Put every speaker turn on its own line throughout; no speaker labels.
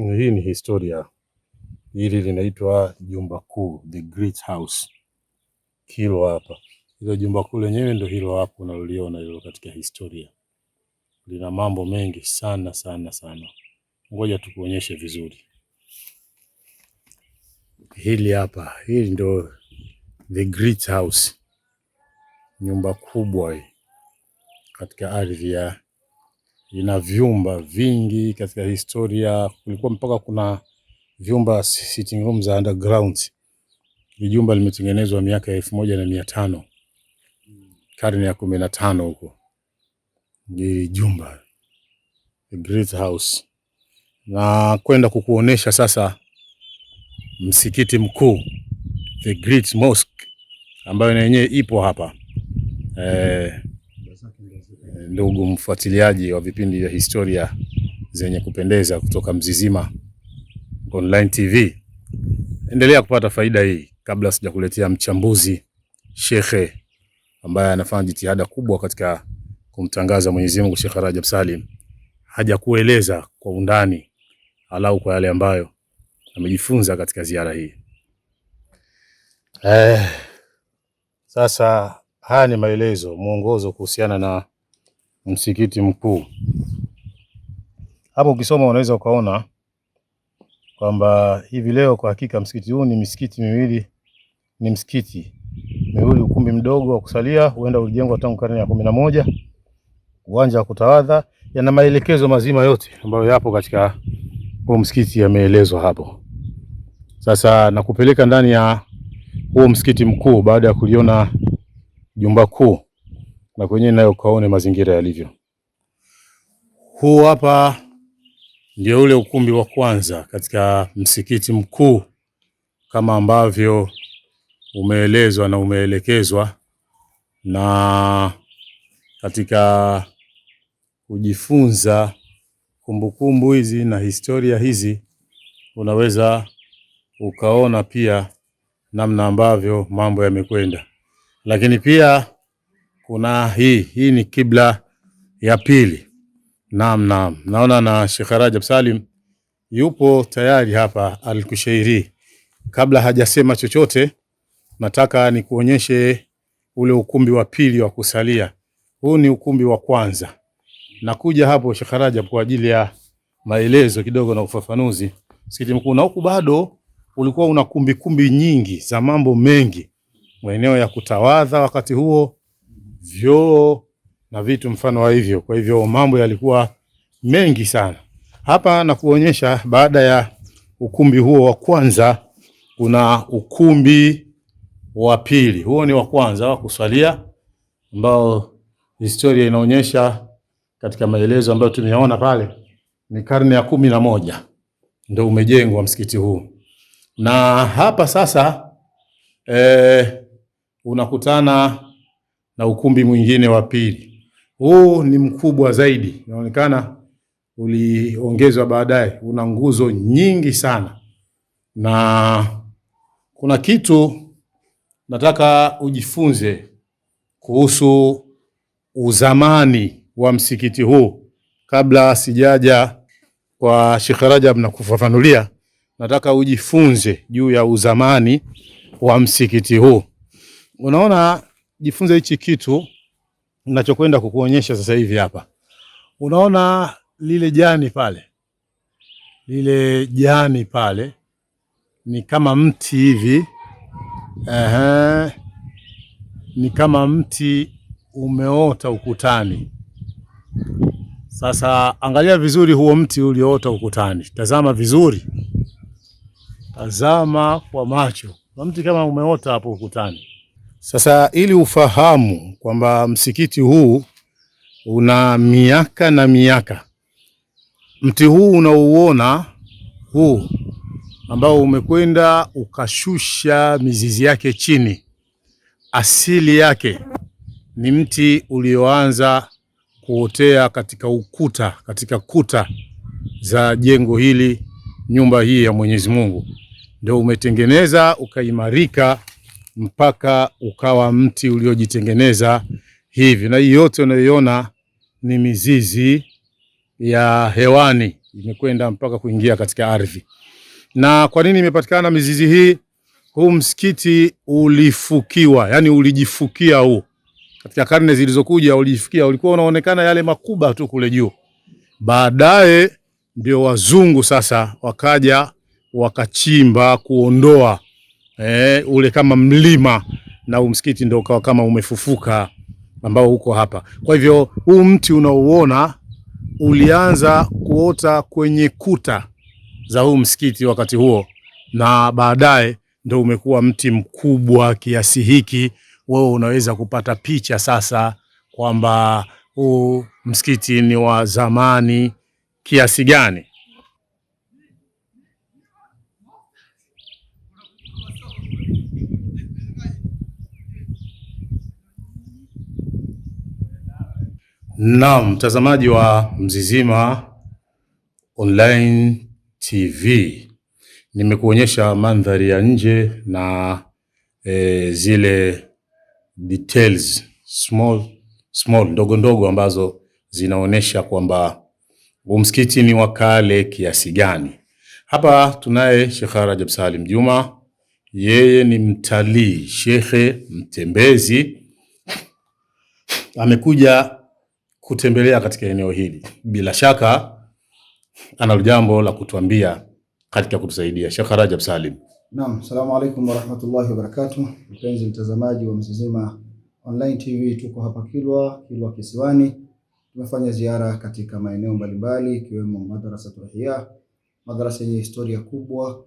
Hii ni historia. Hili linaitwa jumba kuu, the Great House. Hilo hapa. Hilo jumba kuu lenyewe ndio hilo hapo unaloliona hilo katika historia. Lina mambo mengi sana sana sana. Ngoja tukuonyeshe vizuri. Hili hapa, hili ndio the Great House. Nyumba kubwa hii katika ardhi ya, ina vyumba vingi katika historia. Kulikuwa mpaka kuna vyumba sitting rooms za underground. Hili jumba limetengenezwa miaka 1500, karne ya 15 huko. Hili jumba the Great House. Na kwenda kukuonesha sasa msikiti mkuu, the Great Mosque, ambayo na yenyewe ipo hapa. Ndugu mfuatiliaji wa vipindi vya historia zenye kupendeza kutoka Mzizima Online TV, endelea kupata faida hii. Kabla sijakuletea mchambuzi shekhe ambaye anafanya jitihada kubwa katika kumtangaza Mwenyezi Mungu, Sheikh Rajab Salim, haja kueleza kwa undani alau kwa yale ambayo amejifunza katika ziara hii. Sasa haya ni maelezo, mwongozo kuhusiana na msikiti mkuu. Hapo ukisoma unaweza ukaona kwamba hivi leo kwa hakika msikiti huu ni misikiti miwili, ukumbi mdogo wa kusalia, huenda ulijengwa tangu karne ya 11, uwanja wa kutawadha, yana maelekezo mazima yote ambayo yapo katika huo msikiti yameelezwa hapo. Sasa nakupeleka ndani ya huo msikiti mkuu baada ya kuliona jumba kuu, na kwenyewe nayo kaone mazingira yalivyo. Huu hapa ndio ule ukumbi wa kwanza katika msikiti mkuu kama ambavyo umeelezwa na umeelekezwa. Na katika kujifunza kumbukumbu hizi na historia hizi, unaweza ukaona pia namna ambavyo mambo yamekwenda. Lakini pia kuna hii ni kibla ya pili. Naona na Sheikh Rajab Salim yupo tayari hapa Al-Kushairi. Kabla hajasema chochote, nataka nikuonyeshe ule ukumbi wa pili wa kusalia. Huu ni ukumbi wa kwanza. Nakuja hapo Sheikh Rajab kwa ajili ya maelezo kidogo na ufafanuzi. Msikiti mkuu na huku bado ulikuwa una kumbi nyingi za mambo mengi, maeneo ya kutawadha wakati huo, vyoo na vitu mfano wa hivyo. Kwa hivyo mambo yalikuwa mengi sana. Hapa na kuonyesha baada ya ukumbi huo wa kwanza kuna ukumbi wa pili. Huo ni wa kwanza wa kusalia ambao historia inaonyesha katika maelezo ambayo tumeona pale ni karne ya 11 ndio umejengwa msikiti huu. Na hapa sasa unakutana na ukumbi mwingine wa pili. Huu ni mkubwa zaidi. Inaonekana uliongezwa baadaye. Una nguzo nyingi sana. Na kuna kitu nataka ujifunze kuhusu uzamani wa msikiti huu. Kabla sijaja kwa Sheikh Rajab na kufafanulia, nataka ujifunze juu ya uzamani wa msikiti huu. Unaona, jifunze hichi kitu ninachokwenda kukuonyesha sasa hivi hapa. Unaona lile jani pale? Lile jani pale ni kama mti hivi. Ni kama mti umeota ukutani. Sasa angalia vizuri huo mti ulioota ukutani. Tazama vizuri. Tazama kwa macho. Mti kama umeota hapo ukutani. Sasa ili ufahamu kwamba msikiti huu una miaka na miaka, mti huu unauona huu ambao umekwenda ukashusha mizizi yake chini, asili yake ni mti ulioanza kuotea katika ukuta, katika kuta za jengo hili, nyumba hii ya Mwenyezi Mungu. Ndio umetengeneza ukaimarika mpaka ukawa mti uliojitengeneza hivi. Na hii yote unayoiona ni mizizi ya hewani, imekwenda mpaka kuingia katika ardhi. Na kwa nini imepatikana mizizi hii? Huu msikiti ulifukiwa, yani ulijifukia huu. Katika karne zilizokuja ulijifukia, ulikuwa unaonekana yale makuba tu kule juu. Baadaye ndio wazungu sasa wakaja wakachimba kuondoa ule kama mlima, na msikiti ndio ukawa kama umefufuka ambao uko hapa. Kwa hivyo huu mti unaouona ulianza kuota kwenye kuta za huu msikiti wakati huo, na baadaye ndio umekuwa mti mkubwa kiasi hiki. Wewe unaweza kupata picha sasa kwamba huu msikiti ni wa zamani kiasi gani. Naam, mtazamaji wa Mzizima Online TV, nimekuonyesha mandhari ya nje na zile details small ndogo ndogo ambazo zinaonesha kwamba msikiti ni wa kale kiasi gani. Hapa tunaye Sheikh Rajab Salim Juma, yeye ni mtalii, shekhe mtembezi, amekuja kutembelea katika eneo hili. Bila shaka ana jambo la kutuambia katika kutusaidia. Sheikh Rajab Salim.
Naam, assalamu alaykum wa rahmatullahi wa barakatuh. Mpenzi mtazamaji wa Mzizima Online TV, tuko hapa Kilwa Kisiwani. Tumefanya ziara katika maeneo mbalimbali ikiwemo Madrasa Ihya, madrasa yenye historia kubwa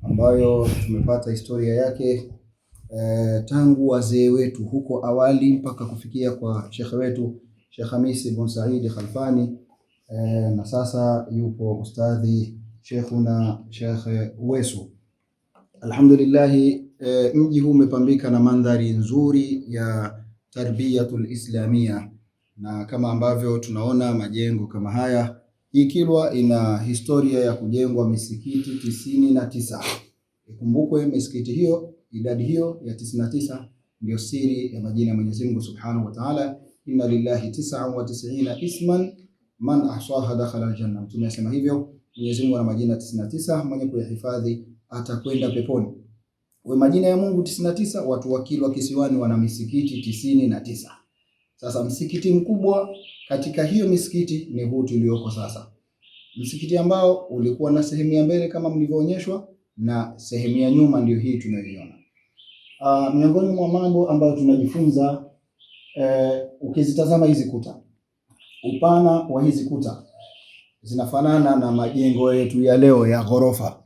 ambayo tumepata historia yake tangu wazee wetu huko awali mpaka kufikia kwa shekhe wetu Sheikh Hamis ibn Said Khalfani, na sasa yupo ustadhi Sheikhuna Sheikh Uwesu. Alhamdulillah, mji huu umepambika na mandhari nzuri ya tarbiyatul islamia, na kama ambavyo tunaona majengo kama haya. Hii Kilwa ina historia ya kujengwa misikiti 99. Ikumbukwe misikiti hiyo, idadi hiyo ya 99 ndio siri ya majina ya Mwenyezi Mungu Subhanahu wa Ta'ala. Inna lillahi 99 isman man ahsaha dakhala aljanna. Tumesema hivyo, Mwenyezi Mungu ana majina 99, mwenye kuyahifadhi atakwenda peponi. Kwa majina ya Mungu 99, watu wa Kilwa Kisiwani wana misikiti 99. Sasa msikiti mkubwa katika hiyo misikiti ni huu tulioko sasa. Msikiti ambao ulikuwa na sehemu ya mbele kama mlivyoonyeshwa na sehemu ya nyuma ndio hii tunayoiona. Miongoni mwa mambo ambayo tunajifunza, ukizitazama hizi kuta, upana wa hizi kuta zinafanana na majengo yetu ya leo ya ghorofa.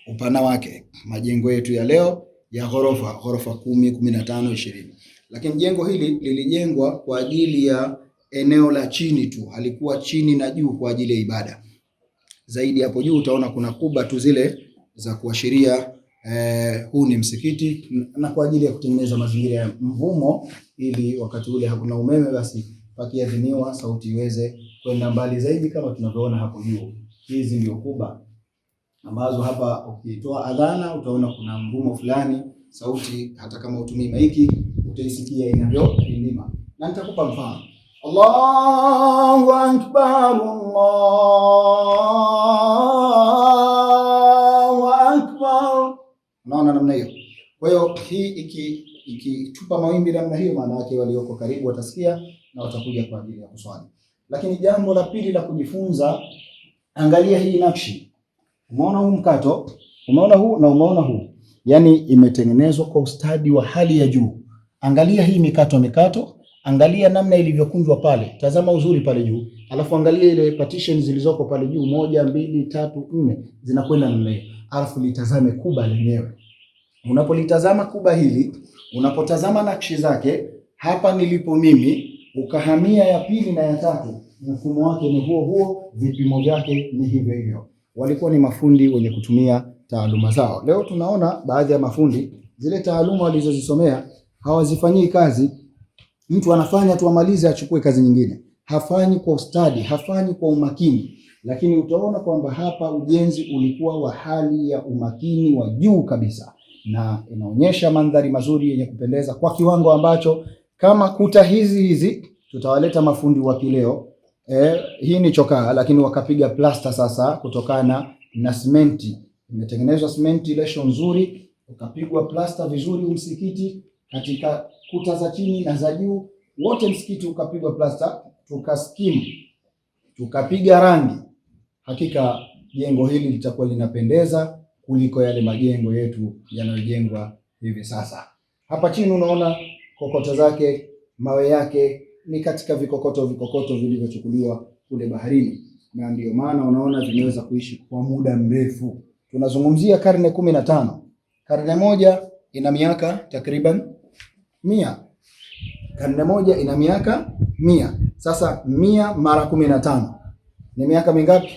Upana wake majengo yetu ya leo ya ghorofa 10, 15, 20. Lakini jengo hili lilijengwa kwa ajili ya eneo la chini tu, halikuwa chini na juu kwa ajili ya ibada. Zaidi hapo juu utaona kuna kuba tu zile za kuashiria huu ni msikiti, na kwa ajili ya kutengeneza mazingira ya mvumo, ili wakati ule hakuna umeme basi pakiadhiniwa sauti iweze kwenda mbali zaidi kama tunavyoona hapo juu. Hizi ndio kuba ambazo hapa ukitoa adhana utaona kuna mvumo fulani, sauti hata kama utumii maiki utaisikia inavyolima. Na nitakupa mfano. Allahu akbar, Allahu akbar. Unaona namna hiyo. Kwa hiyo hii ikitupa mawimbi namna hiyo, maana yake walioko karibu watasikia na watakuja kwa ajili ya kuswali. Lakini jambo la pili la kujifunza, angalia hii nakshi. Umeona huu mkato, umeona huu na umeona huu. Yaani imetengenezwa kwa ustadi wa hali ya juu. Angalia hii mikato, angalia namna ilivyokunjwa pale. Tazama uzuri pale juu. Alafu angalia ile partition zilizoko pale juu, 1, 2, 3, 4 zinakwenda namna hiyo. Alafu litazame kuba lenyewe. Unapolitazama kuba hili, unapotazama nakshi zake, hapa nilipo mimi, ukahamia ya pili na ya tatu, mfumo wake ni huo, vipimo vyake ni hivyo hivyo. Walikuwa ni mafundi wenye kutumia taaluma zao. Leo tunaona baadhi ya mafundi zile taaluma walizozisomea hawazifanyii kazi. Mtu anafanya tu amalize achukue kazi nyingine. Hafanyi kwa ustadi, hafanyi kwa umakini. Lakini utaona kwamba hapa ujenzi ulikuwa wa hali ya umakini wa juu kabisa, na inaonyesha mandhari mazuri yenye kupendeza kwa kiwango ambacho kama kuta hizi tutawaleta mafundi wa kileo Hii ni chokaa, lakini wakapiga plasta sasa kutokana na simenti. Imetengenezwa simenti lesho nzuri, ukapigwa plasta vizuri msikiti katika kuta za chini na za juu, wote msikiti ukapigwa plasta, tukaskimu, tukapiga rangi. Hakika jengo hili litakuwa linapendeza kuliko yale majengo yetu yanayojengwa hivi sasa. Hapa chini unaona kokoto zake, mawe yake ni katika vikokoto vilivyochukuliwa kule baharini, na ndio maana unaona vimeweza kuishi kwa muda mrefu. Tunazungumzia karne 15. Karne moja ina miaka takriban 100. Karne moja ina miaka 100. Sasa 100 mara 15 ni miaka mingapi?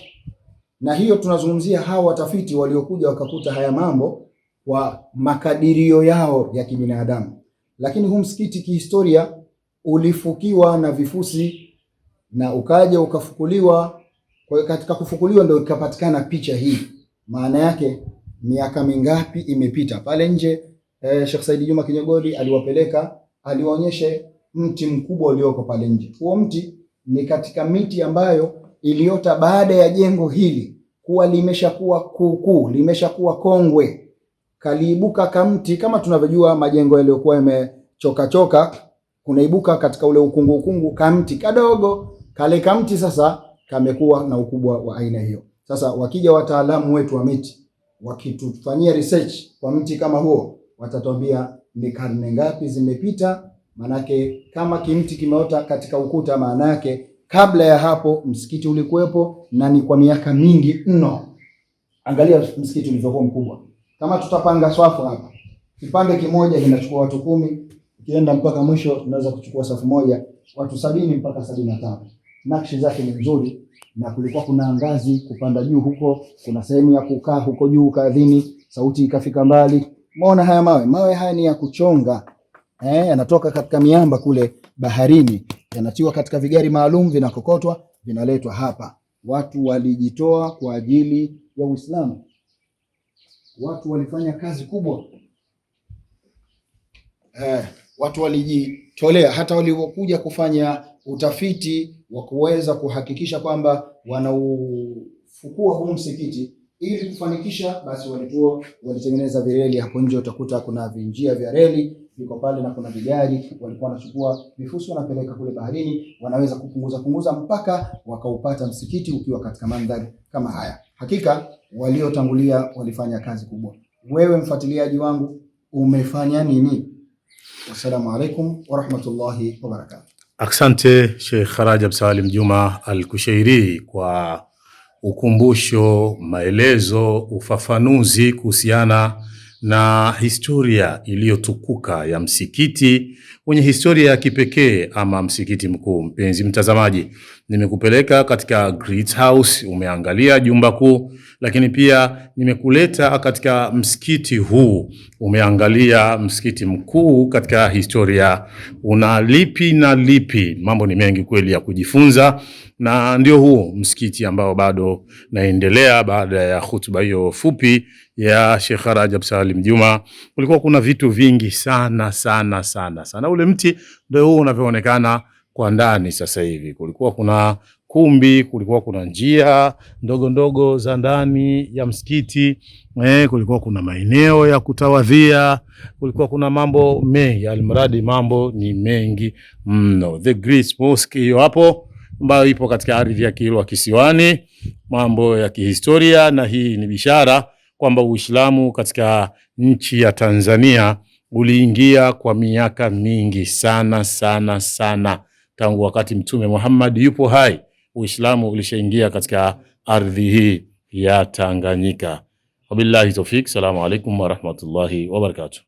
Na hiyo tunazungumzia hawa watafiti waliokuja wakakuta haya mambo kwa makadirio yao ya kibinadamu. Lakini huu msikiti kihistoria ulifukiwa na vifusi na ukaja ukafukuliwa. Kwa hiyo katika kufukuliwa ndio ikapatikana picha hii. Maana yake miaka mingapi imepita. Pale nje Sheikh Said Juma Kinyogoli aliwapeleka, aliwaonyeshe mti mkubwa ulioko pale nje. Huo mti ni katika miti ambayo iliota baada ya jengo hili kuwa limeshakuwa kuukuu, limeshakuwa kongwe. Kaliibuka kamti kama tunavyojua majengo yaliyokuwa yamechoka kunaibuka katika ule ukungu kamti kadogo. Kale kamti sasa kamekuwa na ukubwa wa aina hiyo. Sasa wakija wataalamu wetu wa miti wakitufanyia research kwa mti kama huo, watatuambia ni karne ngapi zimepita. Manake kama kimti kimeota katika ukuta, maana yake kabla ya hapo msikiti ulikuwepo na ni kwa miaka mingi mno. Angalia msikiti ulivyokuwa mkubwa. Kama tutapanga swafu hapa, kipande kimoja kinachukua watu 10, ukienda mpaka mwisho tunaweza kuchukua safu moja watu 70 mpaka 75. Nakshi zake ni nzuri, na kulikuwa kuna ngazi kupanda juu huko, kuna sehemu ya kukaa huko juu kadhini, sauti ikafika mbali. Umeona haya mawe haya ni ya kuchonga. Yanatoka katika miamba kule baharini, yanatiwa katika vigari maalum, vinakokotwa, vinaletwa hapa. Watu walijitoa kwa ajili ya Uislamu. Watu walifanya kazi kubwa. Watu walijitolea, hata waliokuja kufanya utafiti wa kuweza kuhakikisha kwamba wanaufukua huu msikiti ili kufanikisha, basi walitengeneza vireli hapo nje. Utakuta kuna vinjia vya reli viko pale na kuna vigari, walikuwa wanachukua vifusi wanapeleka kule baharini, wanaweza kupunguza mpaka wakaupata msikiti ukiwa katika mandhari kama haya. Hakika waliotangulia walifanya kazi kubwa. Wewe mfuatiliaji wangu umefanya nini? Assalamu alaikum wa rahmatullahi wa barakatuh.
Asante Sheikh Rajab Salim Juma Al-Kushairi kwa ukumbusho, maelezo, ufafanuzi kuhusiana na historia iliyotukuka ya msikiti wenye historia ya kipekee ama msikiti mkuu. Mpenzi mtazamaji, nimekupeleka katika Great House, umeangalia jumba kuu, lakini pia nimekuleta katika msikiti huu, umeangalia msikiti mkuu katika historia. Una lipi na lipi? Mambo ni mengi kweli ya kujifunza, na ndio huu msikiti ambao bado naendelea baada ya hutuba hiyo fupi ya Sheikh Rajab Salim Juma. Kulikuwa kuna vitu vingi sana. Ule mti ndio huu unavyoonekana kwa ndani sasa hivi. Kulikuwa kuna kumbi, kulikuwa kuna njia ndogo za ndani ya msikiti, kulikuwa kuna maeneo ya kutawadhia, kulikuwa kuna mambo mengi. Almradi mambo ni mengi mno. The Great Mosque hiyo hapo ambayo ipo katika ardhi ya Kilwa Kisiwani, mambo ya kihistoria. Na hii ni bishara kwamba Uislamu katika nchi ya Tanzania uliingia kwa miaka mingi sana. Tangu wakati Mtume Muhammad yupo hai, Uislamu ulishaingia katika ardhi hii ya Tanganyika. Wabillahi tawfik. Salamu alaikum wa rahmatullahi wa barakatuh.